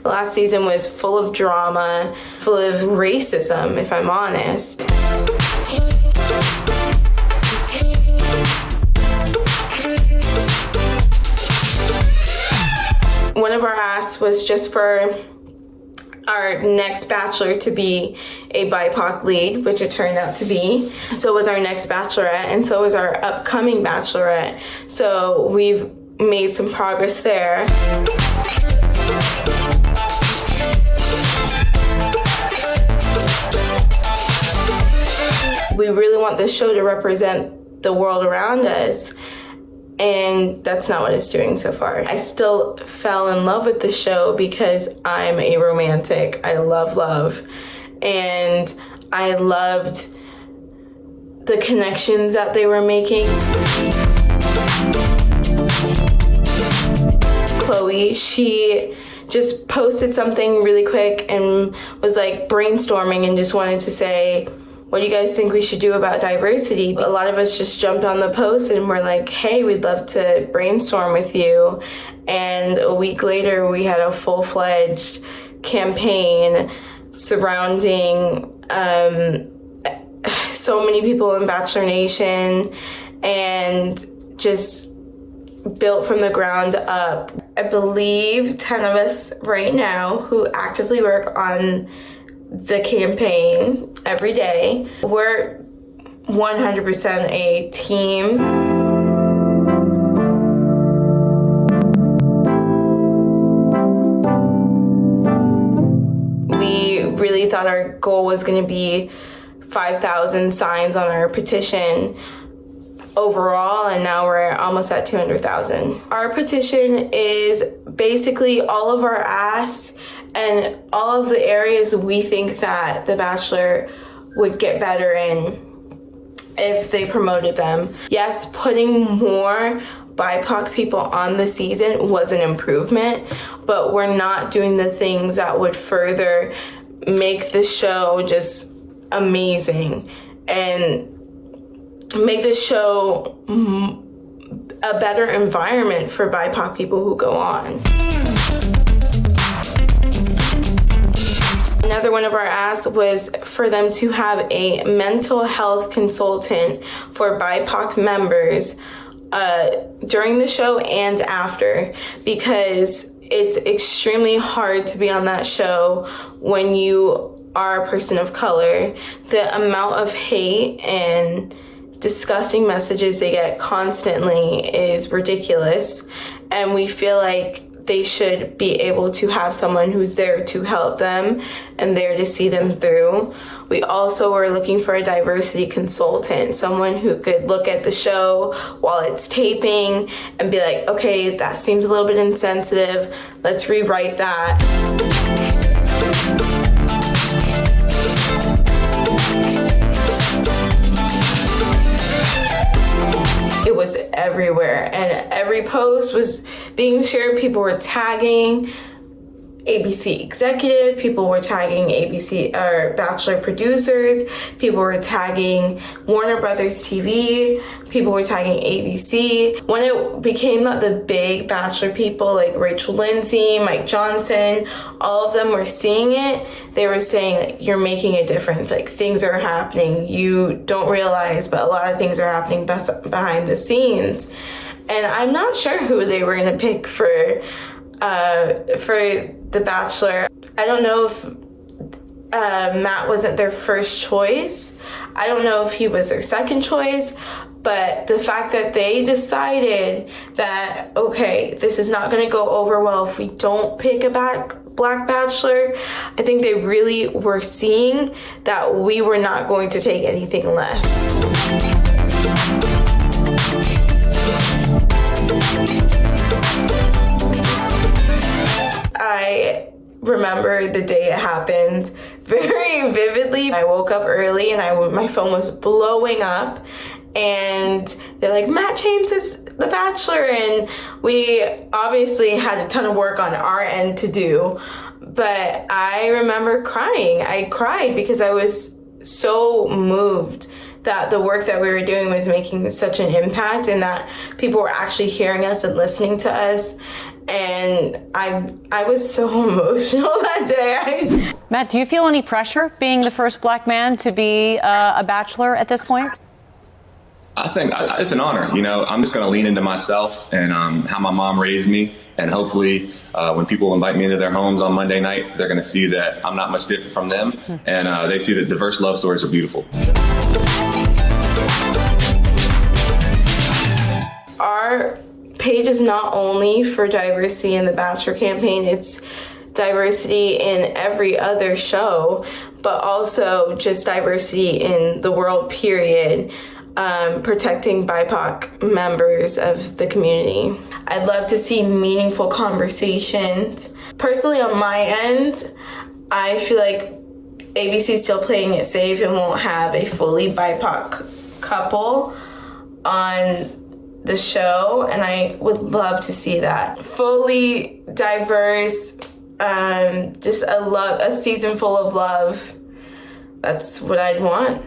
The last season was full of drama, full of racism, if I'm honest. One of our asks was just for our next Bachelor to be a BIPOC lead, which it turned out to be. So was our next Bachelorette, and so was our upcoming Bachelorette. So we've made some progress there. We really want this show to represent the world around us, and that's not what it's doing so far. I still fell in love with the show because I'm a romantic. I love love. And I loved the connections that they were making. Chloe, she just posted something really quick and was like brainstorming and just wanted to say, what do you guys think we should do about diversity? A lot of us just jumped on the post and we're like, hey, we'd love to brainstorm with you. And a week later, we had a full-fledged campaign surrounding so many people in Bachelor Nation, and just built from the ground up. I believe 10 of us right now who actively work on the campaign every day. We're 100% a team. We really thought our goal was going to be 5,000 signs on our petition overall, and now we're almost at 200,000. Our petition is basically all of our asks and all of the areas we think that The Bachelor would get better in if they promoted them. Yes, putting more BIPOC people on the season was an improvement, but we're not doing the things that would further make the show just amazing and make the show a better environment for BIPOC people who go on. Another one of our asks was for them to have a mental health consultant for BIPOC members during the show and after, because it's extremely hard to be on that show when you are a person of color. The amount of hate and disgusting messages they get constantly is ridiculous, and we feel like they should be able to have someone who's there to help them and there to see them through. We also were looking for a diversity consultant, someone who could look at the show while it's taping and be like, okay, that seems a little bit insensitive, let's rewrite that. It was everywhere, and every post was being shared. People were tagging ABC executive, people were tagging ABC or Bachelor producers, people were tagging Warner Brothers TV, people were tagging ABC. When it became that the big Bachelor people like Rachel Lindsay, Mike Johnson, all of them were seeing it, they were saying, like, you're making a difference, like things are happening, you don't realize, but a lot of things are happening behind the scenes. And I'm not sure who they were gonna pick for The Bachelor. I don't know if Matt wasn't their first choice. I don't know if he was their second choice, but the fact that they decided that, okay, this is not going to go over well if we don't pick a Black Bachelor, I think they really were seeing that we were not going to take anything less. I remember the day it happened very vividly. I woke up early and my phone was blowing up, and they're like, Matt James is The Bachelor, and we obviously had a ton of work on our end to do, but I remember crying. I cried because I was so moved that the work that we were doing was making such an impact, and that people were actually hearing us and listening to us. And I was so emotional that day. Matt, do you feel any pressure being the first Black man to be a bachelor at this point? I think it's an honor. You know, I'm just going to lean into myself and how my mom raised me. And hopefully when people invite me into their homes on Monday night, they're going to see that I'm not much different from them. And they see that diverse love stories are beautiful. Our page is not only for diversity in the Bachelor campaign, it's diversity in every other show, but also just diversity in the world, period. Protecting BIPOC members of the community. I'd love to see meaningful conversations. Personally, on my end, I feel like ABC's still playing it safe and won't have a fully BIPOC couple on the show, and I would love to see that. Fully diverse, just a season full of love. That's what I'd want.